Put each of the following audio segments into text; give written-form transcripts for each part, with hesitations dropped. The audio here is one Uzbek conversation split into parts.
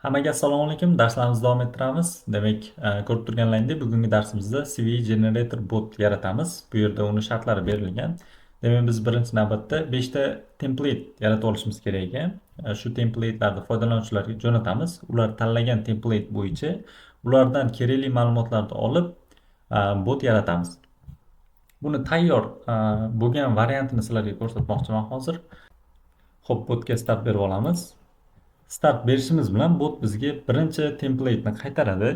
Hammaga assalomu alaykum. Darslarimizni davom ettiramiz. Demak, ko'rib turganlaringdek, bugungi darsimizda CV Generator bot yaratamiz. Bu yerda uni shartlari berilgan. Demak, biz birinchi navbatda 5 ta template yaratib olishimiz kerak ekan. Shu templatelarni foydalanuvchilarga jo'natamiz. Ular tanlagan template bo'yicha ulardan kerakli ma'lumotlarni olib, bot yaratamiz. Buni tayyor bo'lgan variantini sizlarga ko'rsatmoqchiman hozir. Xo'p, botga start berib olamiz. Start berishimiz bilan bot bizga birinchi template'ni qaytaradi.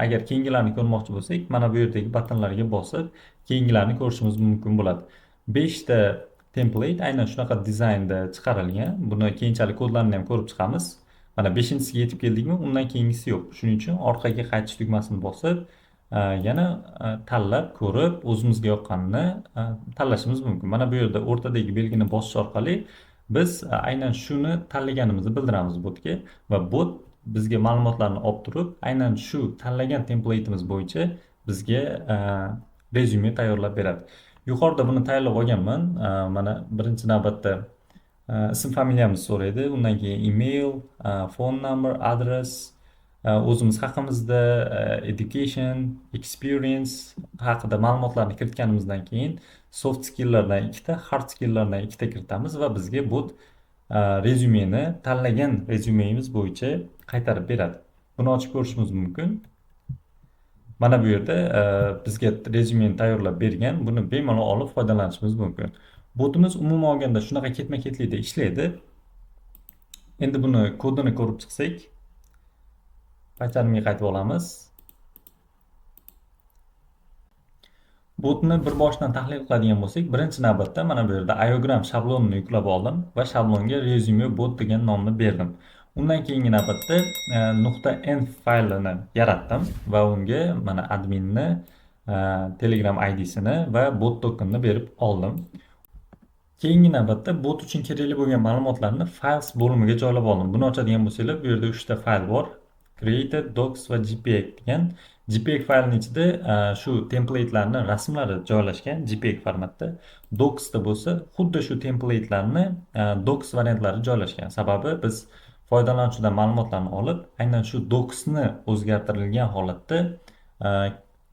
Agar keyingilarni ko'rmoqchi bo'lsak, mana bu yerdagi buttonlarga bosib, keyingilarni ko'rishimiz mumkin bo'ladi. 5 ta template aynan shunaqa dizaynda chiqarilgan. Buni keyinchalik kodlarini ham ko'rib chiqamiz. Mana 5-siga yetib keldikmi, undan keyingisi yo'q. Shuning uchun orqaga qaytish tugmasini bosib, yana tanlab ko'rib, o'zimizga yoqqanini tanlashimiz mumkin. Mana bu yerda o'rtadagi belgini bosish orqali biz aynan shuni tanlaganimizni bildiramiz botga va bot bizga ma'lumotlarni olib turib, aynan shu tanlagan template'imiz bo'yicha bizga rezyume tayyorlab beradi. Yuqorida buni tayyorlab olganman. Mana birinchi navbatda ism familiyamizni so'raydi, undan keyin email, phone number, adres, o'zimiz haqimizda education, experience haqida ma'lumotlarni kiritganimizdan keyin soft skilllardan ikkita, hard skilllardan ikkita kiritamiz va bizga bot rezyumeni tanlagan rezyumemiz bo'yicha qaytarib beradi. Buni ochib ko'rishimiz mumkin. Mana bu yerda bizga rezyumeni tayyorlab bergan. Buni bemalol olib foydalanishimiz mumkin. Botimiz umuman olganda shunaqa ketma-ketlikda ishlaydi. Endi buni kodini ko'rib chiqsak, paycharmga qaytib olamiz. Botni bir boshdan tahlil qiladigan bo'lsak, birinchi navbatda mana bu yerda iogram shablonini yuklab oldim va shablonga resume bot degan nomni berdim. Undan keyingi navbatda .env faylini yaratdim va unga mana adminni Telegram IDsini va bot tokenini berib oldim. Keyingi navbatda bot uchun kerakli bo'lgan ma'lumotlarni files bo'limiga joylab oldim. Buni ochadigan bo'lsanglar, bu yerda 3 ta fayl bor. Created, Docs va JPEG degan. JPEG faylning ichida shu template'larning rasmlari joylashgan JPEG formatda. Docsda bo'lsa, xuddi shu template'larni Docs variantlari joylashgan. Sababi biz foydalanuvchidan ma'lumotlarni olib, aynan shu Docsni o'zgartirilgan holatda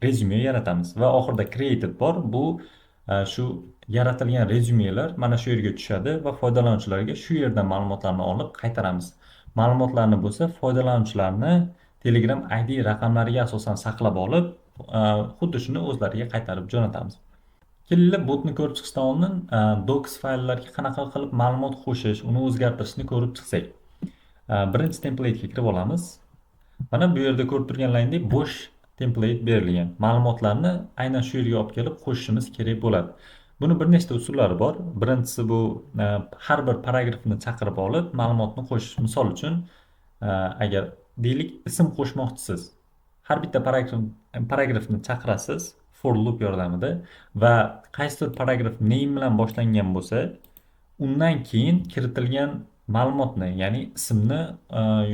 rezyume yaratamiz va oxirida created bor. Bu shu yaratilgan rezyumelar mana shu yerga tushadi va foydalanuvchilarga shu yerdan ma'lumotlarni olib qaytaramiz. Ma'lumotlarni bo'lsa foydalanuvchilarni Telegram ID raqamlariga asosan saqlab olib, xuddi shuni o'zlariga qaytarib jo'natamiz. Kelinglar botni ko'rib chiqishdan oldin Docs fayllarga qanaqa qilib ma'lumot qo'shish, uni o'zgartirishni ko'rib chiqsak. Birinchi template'ga kirib olamiz. Mana bu yerda ko'rib turganlaringdek bo'sh template berilgan. Ma'lumotlarni aynan shu yerga olib kelib qo'shishimiz kerak bo'ladi. Buni bir nechta usullari bor. Birinchisi bu har bir paragrafni chaqirib olib ma'lumotni qo'shish. Misol uchun, agar deylik ism qo'shmoqchisiz. Har bitta paragrafni chaqirasiz for loop yordamida va qaysidir paragraf name bilan boshlangan bo'lsa, undan keyin kiritilgan ma'lumotni, ya'ni ismni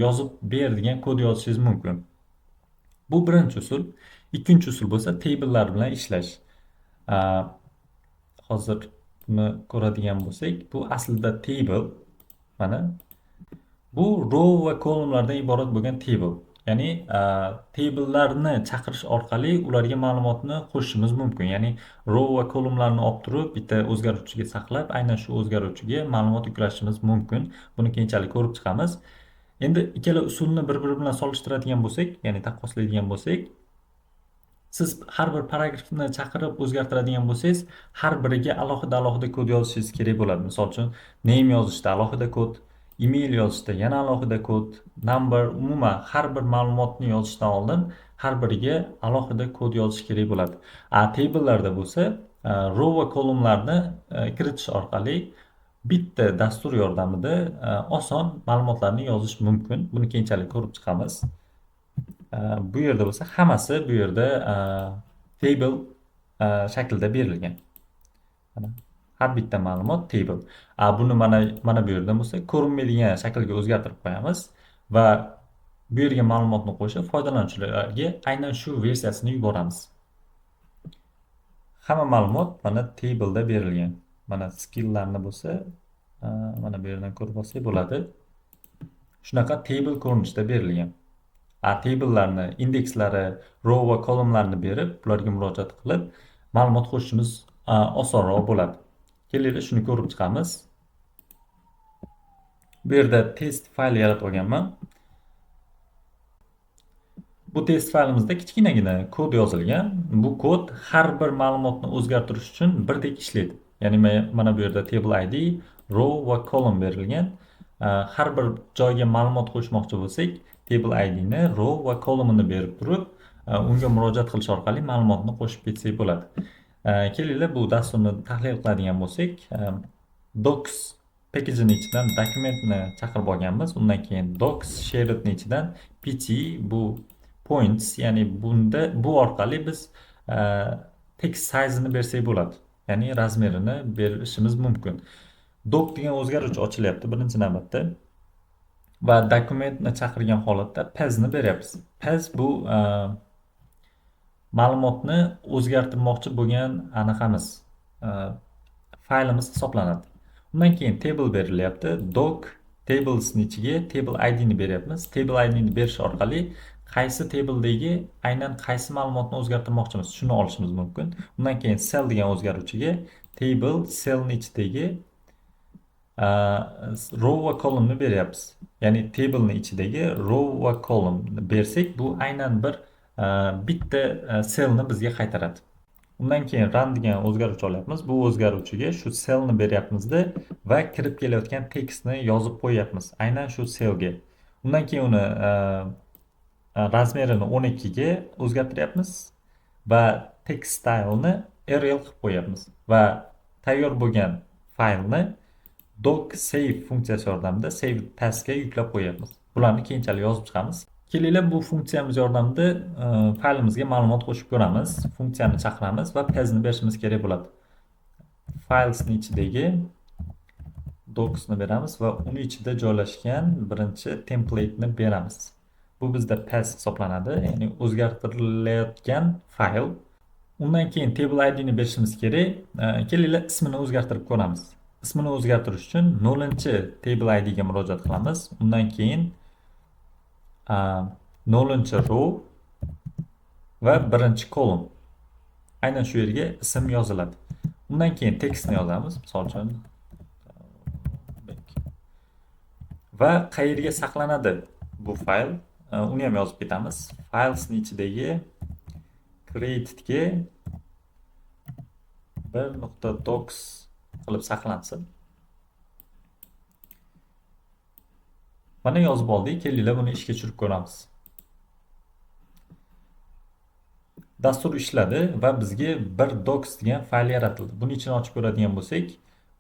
yozib ber degan kod yozishingiz mumkin. Bu birinchi usul. Ikkinchi usul bo'lsa table'lar bilan ishlash. Hozir buni ko'radigan bo'lsak, bu aslida table. Mana bu row va columnlardan iborat bo'lgan table. Ya'ni table'larni chaqirish orqali ularga ma'lumotni qo'shishimiz mumkin. Ya'ni row va columnlarni olib turib bitta o'zgaruvchiga saqlab, aynan shu o'zgaruvchiga ma'lumot yuklashimiz mumkin. Buni keyinchalik ko'rib chiqamiz. Endi ikkala usulni bir-biri bilan solishtiradigan bo'lsak, ya'ni taqqoslaydigan bo'lsak, siz har bir paragrafni chaqirib o'zgartiradigan bo'lsangiz, har biriga alohida kod yozishingiz kerak bo'ladi. Misol uchun, name yozishda alohida kod, email yozishda yana alohida kod, number, umuman har bir ma'lumotni yozishdan oldin har biriga alohida kod yozish kerak bo'ladi. Table'larda bo'lsa, row va columnlarni kiritish orqali bitta dastur yordamida oson ma'lumotlarni yozish mumkin. Buni keyinchalik ko'rib chiqamiz. Bu yerda bo'lsa hammasi bu yerda table shaklida berilgan. Har bitta ma'lumot table. Buni mana bu yerda bo'lsa ko'rinmaydigan shaklga o'zgartirib qo'yamiz va bu yerga ma'lumotni qo'shib foydalanuvchilarga aynan shu versiyasini yuboramiz. Hamma ma'lumot mana tableda berilgan. Mana skilllarni bo'lsa mana bu yerdan ko'rib olsak bo'ladi. shunaqa table ko'rinishida berilgan. Table'larni, indekslari, row va kolumnlarni berib, ularga murojaat qilib, ma'lumot qo'shishimiz osonroq bo'ladi. Kelaylik, shuni ko'rib chiqamiz. Bu yerda test fayl yaratib olganman. Bu test faylimizda kichkinagina kod yozilgan. Bu kod har bir ma'lumotni o'zgartirish uchun birdek ishlaydi. Ya'ni mana bu yerda table ID, row va column berilgan. Har bir joyga ma'lumot qo'shmoqchi bo'lsak, table ID ni, row va columnni berib turib, unga murojaat qilish orqali ma'lumotni qo'shib ketsak bo'ladi. Kelaylik, bu dasturni tahlil qiladigan bo'lsak, docs package'ning ichidan dokumentni chaqirib olganmiz. Undan keyin docs shared'ning ichidan pt bu points, ya'ni bu orqali biz text size'ini bersak bo'ladi. Ya'ni razmerini berishimiz mumkin. Doc degan o'zgaruvchi ochilyapti birinchi navbatda. Va dokumentni chaqirgan holatda pasni beryapmiz. Pas bu ma'lumotni o'zgartirmoqchi bo'lgan anaqamiz, faylimiz hisoblanadi. Undan keyin table berilyapti. Doc tablesni ichiga table ID ni beryapmiz. Table ID ni berish orqali qaysi tabledagi aynan qaysi ma'lumotni o'zgartirmoqchimiz shuni olishimiz mumkin. Undan keyin cell degan o'zgaruvchiga table cellni ichidagi row va columnni beryapmiz. Ya'ni table'ni ichidagi row va column bersak, bu aynan bir bitta cellni bizga qaytaradi. Undan keyin run degan o'zgaruvchi olyapmiz. Bu o'zgaruvchiga shu cellni beryapmizda va kirib kelayotgan tekstni yozib qo'yapmiz aynan shu cellga. Undan keyin uni razmerini 12 ga o'zgartiryapmiz va text style'ni Arial qilib qo'yapmiz va tayyor bo'lgan faylni doc save funksiyasi yordamida save task'ga yuklab qo'yapmiz. Bularni keyinchalik yozib chiqamiz. Kelaylik, bu funksiyamiz yordamida faylimizga ma'lumot qo'shib ko'ramiz. Funksiyani chaqiramiz va pasni berishimiz kerak bo'ladi. Filesni ichidagi docsni beramiz va uni ichida joylashgan birinchi template'ni beramiz. Bu bizda pas hisoblanadi, ya'ni o'zgartirilayotgan fayl. Undan keyin table ID ni berishimiz kerak. Kelaylik, ismini o'zgartirib ko'ramiz. Ismini o'zgartirish uchun 0-table ID ga murojaat qilamiz. Undan keyin 0-row va 1-column. Aynan shu yerga ism yoziladi. Undan keyin tekstni yozamiz, misol uchun. Va qayerga saqlanadi bu fayl? Uni ham yozib ketamiz. Filesni ichidagi create'ga 1.docs qilib saqlansin. Mana yozib oldik. Kelaylik, buni ishga tushirib ko'ramiz. Dastur ishladi va bizga bir docs degan fayl yaratildi. Buni ichini ochib ko'radigan bo'lsak,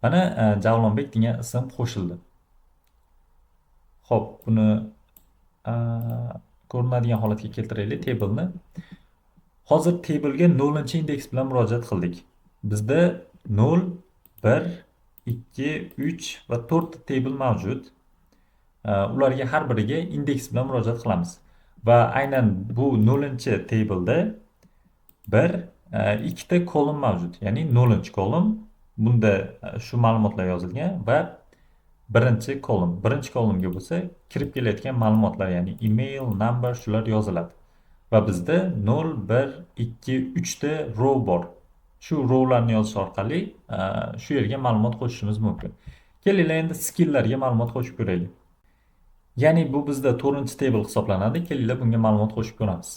mana Javlonbek degan ism qo'shildi. Xo'p, buni ko'rinadigan holatga keltiraylik table'ni. Hozir table'ga 0-indeks bilan murojaat qildik. Bizda 0, 1, 2, 3 va 4 table mavjud. Ularga har biriga indeks bilan murojaat qilamiz. Va aynan bu 0-table'da ikkita kolum mavjud. Ya'ni 0-kolum, bunda shu ma'lumotlar yozilgan va birinchi kolumga bo'lsa kirib kelayotgan ma'lumotlar, ya'ni email, number shular yoziladi. Va bizda 0, 1, 2, 3 ta row bor. Shu rowlarni yozish orqali shu yerga ma'lumot qo'shishimiz mumkin. Kelaylik, endi skilllarga ma'lumot qo'shib ko'raylik. Ya'ni bu bizda 4-table hisoblanadi. Kelaylik, bunga ma'lumot qo'shib ko'ramiz.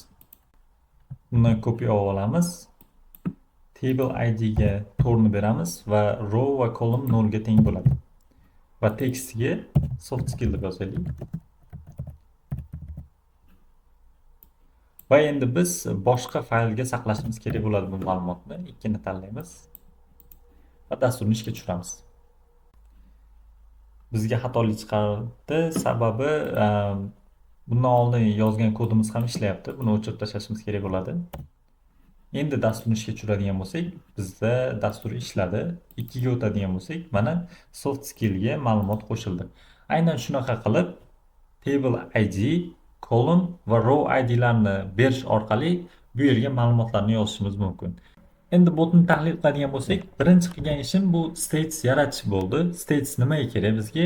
Buni kopiyalab olamiz. Table ID ga 4 ni beramiz va row va column 0 ga teng bo'ladi. Va tekstga soft skill deb yozaylik. Va endi biz boshqa faylga saqlashimiz kerak bo'ladi bu ma'lumotni. Ikkini tanlaymiz va dasturni ishga tushiramiz. Bizga xatolik chiqardi, sababi bundan oldin yozgan kodimiz ham ishlayapti. Buni o'chirib tashlashimiz kerak bo'ladi. Endi dasturni ishga tushiradigan bo'lsak, bizda dastur ishladi. 2 ga o'tadigan bo'lsak, mana soft skill ga ma'lumot qo'shildi. Aynan shunaqa qilib table ID, column va row ID larni berish orqali bu yerga ma'lumotlarni yozishimiz mumkin. Endi botni tahlil qiladigan bo'lsak, birinchi qilgan ishim bu states yaratish bo'ldi. States nimaga kerak bizga?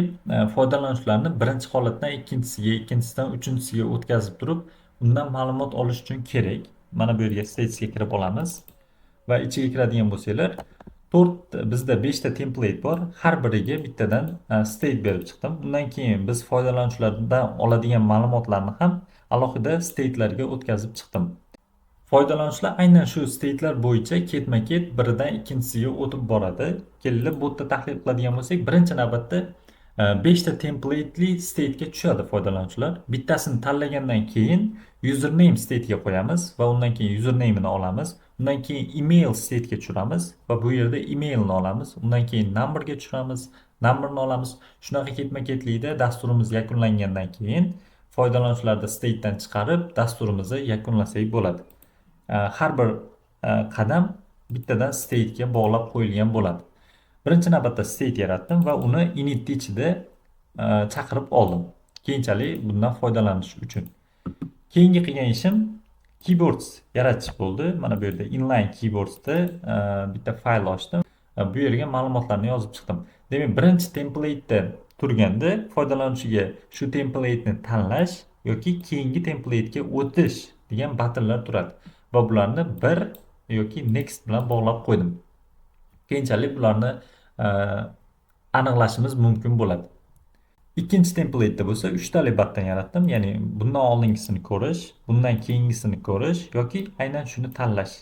Foydalanuvchilarni birinchi holatdan ikkinchisiga, ikkinchisidan uchinchisiga o'tkazib turib, undan ma'lumot olish uchun kerak. Mana bu yerga statesga kirib olamiz va ichiga kiradigan bo'lsanglar, bizda 5 ta template bor. Har biriga bittadan state berib chiqdim. Undan keyin biz foydalanuvchilardan oladigan ma'lumotlarni ham alohida state'larga o'tkazib chiqdim. Foydalanuvchilar aynan shu state'lar bo'yicha ketma-ket biridan ikkinchisiga o'tib boradi. Kelinglar botni tahlil qiladigan bo'lsak, birinchi navbatda 5 ta template'li state'ga tushadi foydalanuvchilar. Bittasini tanlagandan keyin username state'ga qo'yamiz va undan keyin username'ini olamiz. Undan keyin email state'ga tushiramiz va bu yerda emailni olamiz. Undan keyin numberga tushiramiz, numberni olamiz. Shunaqa ketma-ketlikda dasturimiz yakunlangandan keyin foydalanuvchilarni state'dan chiqarib, dasturimizni yakunlasak bo'ladi. Har bir qadam bittadan state'ga bog'lab qo'yilgan bo'ladi. Birinchi navbatda state yaratdim va uni init ichida chaqirib oldim. Keyinchalik bundan foydalanish uchun. Keyingi qilgan ishim keyboards yaratish bo'ldi. Mana bu yerda inline keyboardsda bitta fayl ochdim. Bu yerga ma'lumotlarni yozib chiqdim. Demak, birinchi template'da turganda foydalanuvchiga shu template'ni tanlash yoki keyingi template'ga o'tish degan buttonlar turadi. Va bularni bir yoki next bilan bog'lab qo'ydim. Keyinchalik bularni aniqlashimiz mumkin bo'ladi. Ikkinchi template'da bo'lsa 3 tali button yaratdim. Ya'ni bundan oldingisini ko'rish, bundan keyingisini ko'rish yoki aynan shuni tanlash.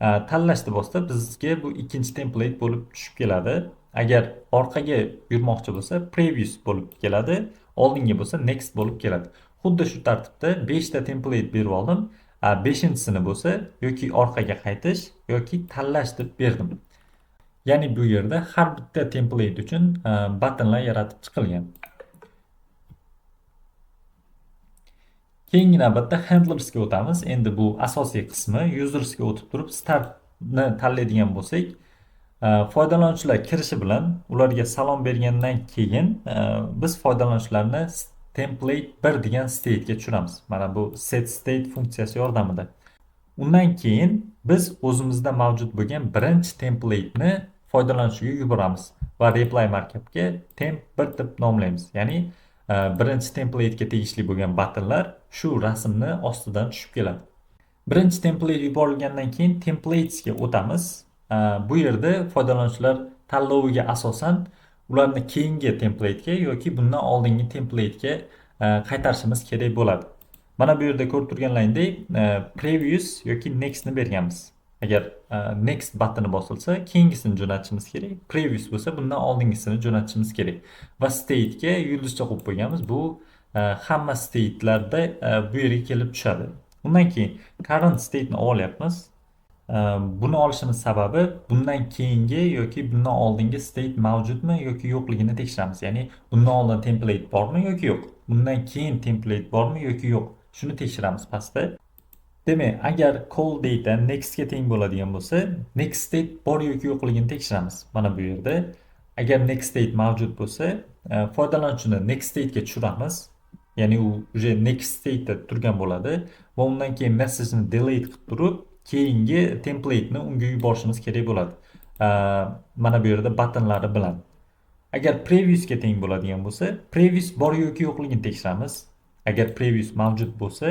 Tanlashni bo'lsa bizga bu ikkinchi template bo'lib tushib keladi. Agar orqaga yurmoqchi bo'lsa previous bo'lib keladi, oldinga bo'lsa next bo'lib keladi. Xuddi shu tartibda 5 ta template berib oldim. 5-sini bo'lsa yoki orqaga qaytish yoki tanlash deb berdim. Ya'ni bu yerda har bitta template uchun buttonlar yaratib chiqilgan. Keyingi navbatda handlersga o'tamiz. Endi bu asosiy qismi. Usersga o'tib turib startni tanlaydigan bo'lsak, foydalanuvchilar kirishi bilan ularga salom bergandan keyin biz foydalanuvchilarni template 1 degan state'ga tushiramiz. Mana bu set state funksiyasi yordamida. Undan keyin biz o'zimizda mavjud bo'lgan birinchi template'ni foydalanuvchiga yuboramiz va reply markupga temp1 deb nomlaymiz. Ya'ni birinchi template'ga tegishli bo'lgan buttonlar shu rasmni ostidan tushib keladi. Birinchi template yuborilgandan keyin templatesga o'tamiz. Bu yerda foydalanuvchilar tanloviga asosan ularni keyingi template'ga yoki bundan oldingi template'ga qaytarishimiz kerak bo'ladi. Mana bu yerda ko'rib turganlaringdek previous yoki nextni berganmiz. Agar next buttoni bosilsa, keyingisini jo'natishimiz kerak. Previous bo'lsa, bundan oldingisini jo'natishimiz kerak. Va state'ga yulduzcha qo'yib qo'yganmiz. Bu hamma state'larda bu yerga kelib tushadi. Undan keyin current state'ni olyapmiz. Buni olishimiz sababi bundan keyingi yoki bundan oldingi state mavjudmi yoki yo'qligini tekshiramiz. Ya'ni bundan oldin template bormi yoki yo'q. Bundan keyin template bormi yoki yo'q. Shuni tekshiramiz pastda. Demak, agar call data nextga teng bo'ladigan bo'lsa, next state bor yoki yo'qligini tekshiramiz. Mana bu yerda agar next state mavjud bo'lsa, foydalanuvchini next state'ga tushiramiz. Ya'ni u уже next state'da turgan bo'ladi va undan keyin messageni delete qilib turib, keyingi template'ni unga yuborishimiz kerak bo'ladi. Mana bu yerda buttonlari bilan. Agar previousga teng bo'ladigan bo'lsa, previous bor yoki yo'qligini tekshiramiz. Agar previous mavjud bo'lsa,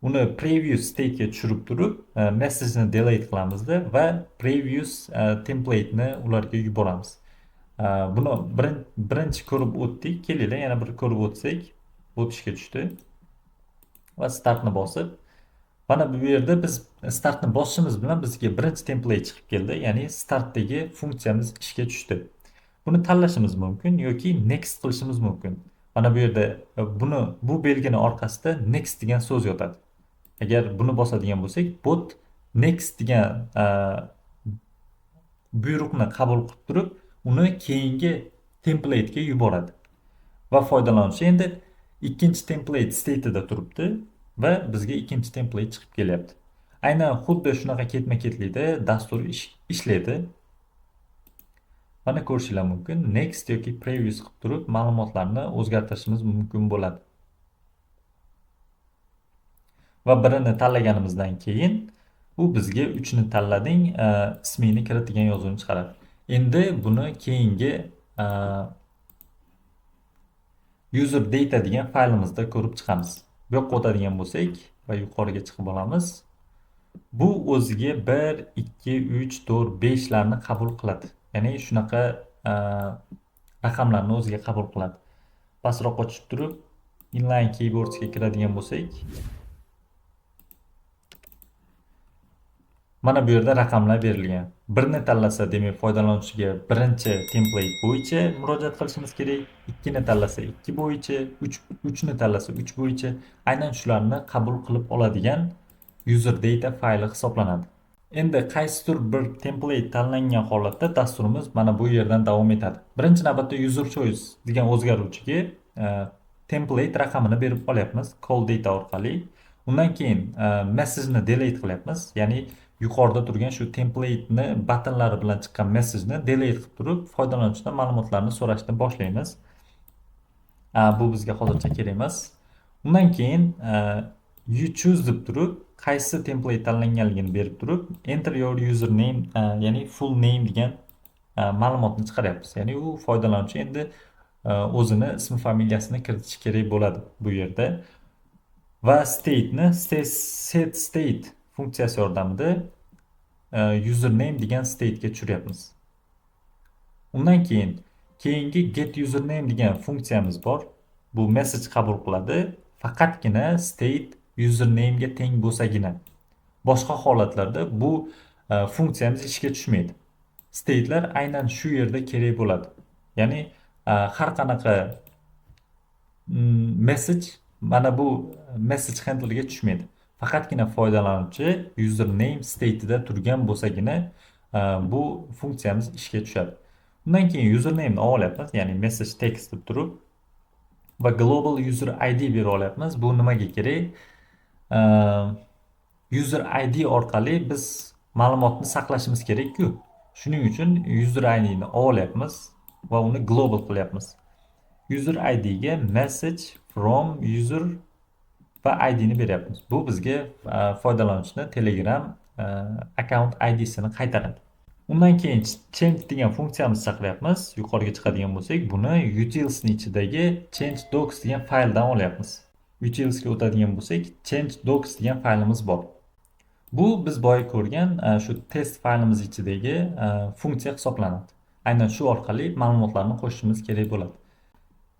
uni previous state'ga tushirib turib, messageni delete qilamizda va previous template'ni ularga yuboramiz. Buni birinchi ko'rib o'tdik. Kelinglar yana bir ko'rib o'tsak, o'tishga tushdi. Va startni bosib, mana bu yerda biz startni bosishimiz bilan bizga birinchi template chiqib keldi. Ya'ni startdagi funksiyamiz ishga tushdi. Buni tanlashimiz mumkin yoki next qilishimiz mumkin. Mana bu yerda bu belgini orqasida next degan so'z yotadi. Agar buni bosadigan bo'lsak, bot next degan buyruqni qabul qilib turib, uni keyingi template'ga yuboradi. Va foydalanuvchi endi ikkinchi template state'ida turibdi va bizga ikkinchi template chiqib kelyapti. Aynan xuddi shunaqa ketma-ketlikda dastur ishlaydi. Mana ko'rishinglar mumkin. Next yoki previous qilib turib ma'lumotlarni o'zgartirishimiz mumkin bo'ladi. Va birini tanlaganimizdan keyin u bizga 3 ni tanlading, ismingni kirit degan yozuvni chiqaradi. Endi buni keyingi user data degan faylimizda ko'rib chiqamiz. Bu yoqqa o'tadigan bo'lsak va yuqoriga chiqib olamiz. Bu o'ziga 1, 2, 3, 4, 5 larni qabul qiladi. Ya'ni shunaqa raqamlarni o'ziga qabul qiladi. Pastroqqa tushib turib, inline keyboardsga kiradigan bo'lsak, mana bu yerda raqamlar berilgan. Birni tanlasa, demak foydalanuvchiga birinchi template bo'yicha murojaat qilishimiz kerak. 2 ni tanlasa 2 bo'yicha, 3 ni tanlasa 3 bo'yicha aynan shularni qabul qilib oladigan user data fayli hisoblanadi. Endi qaysidir bir template tanlangan holatda dasturimiz mana bu yerdan davom etadi. Birinchi navbatda user choice degan o'zgaruvchiga template raqamini berib olyapmiz call data orqali. Undan keyin message ni delete qilyapmiz. Ya'ni yuqorida turgan shu template'ni buttonlari bilan chiqqan messajni delete qilib turib, foydalanuvchidan ma'lumotlarni so'rashni boshlaymiz. Bu bizga hozircha kerak emas. Undan keyin you choose deb turib, qaysi template tanlanganligini berib turib, enter your username, ya'ni full name degan ma'lumotni chiqaryapmiz. Ya'ni u foydalanuvchi endi o'zini ismi familiyasini kiritishi kerak bo'ladi bu yerda. Va state'ni set state funksiyasi yordamida username degan state'ga tushiryapmiz. Undan keyin keyingi get username degan funksiyamiz bor. Bu message qabul qiladi. Faqatgina state username'ga teng bo'lsagina. Boshqa holatlarda bu funksiyamiz ishga tushmaydi. State'lar aynan shu yerda kerak bo'ladi. Ya'ni har qanaqa message mana bu message handlerga tushmaydi. Faqatgina foydalanuvchi username state'ida turgan bo'lsagina bu funksiyamiz ishga tushadi. Undan keyin username ni olyapmiz, ya'ni message text deb turib va global user ID bera olyapmiz. Bu nimaga kerak? User ID orqali biz ma'lumotni saqlashimiz kerak-ku. Shuning uchun user ID ni olyapmiz va uni global qilyapmiz. User ID ga message from user va ID ni beryapmiz. Bu bizga foydalanuvchini Telegram account ID sini qaytaradi. Undan keyin change degan funksiyamizni chaqiryapmiz. Yuqoriga chiqadigan bo'lsak, buni utils ni ichidagi change docs degan fayldan olyapmiz. Utils ga o'tadigan bo'lsak, change docs degan faylimiz bor. Bu biz boya ko'rgan shu test faylimiz ichidagi funksiya hisoblanadi. Aynan shu orqali ma'lumotlarni qo'shishimiz kerak bo'ladi.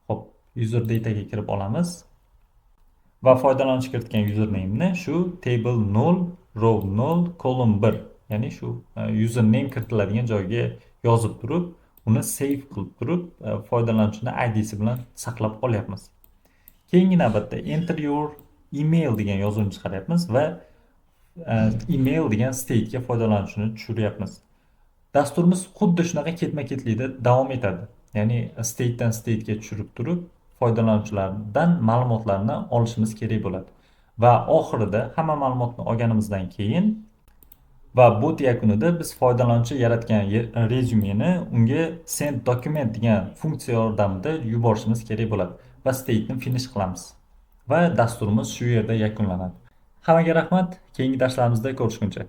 Xo'p, user data ga kirib olamiz. Va foydalanuvchi kiritgan username ni shu table 0, row 0, column 1, ya'ni shu username kiritiladigan joyga yozib turib, uni save qilib turib, foydalanuvchini ID'si bilan saqlab qolyapmiz. Keyingi navbatda enter your email degan yozuvni chiqaryapmiz va email degan state'ga foydalanuvchini tushiryapmiz. Dasturimiz xuddi shunaqa ketma-ketlikda davom etadi. Ya'ni state'dan state'ga tushirib turib, foydalanuvchilardan ma'lumotlarni olishimiz kerak bo'ladi. Va oxirida hamma ma'lumotni olganimizdan keyin va bot yakunida biz foydalanuvchi yaratgan rezyumeni unga send document degan funksiya yordamida yuborishimiz kerak bo'ladi va state'ni finish qilamiz. Va dasturimiz shu yerda yakunlanadi. Hammaga rahmat. Keyingi darslarimizda ko'rishguncha.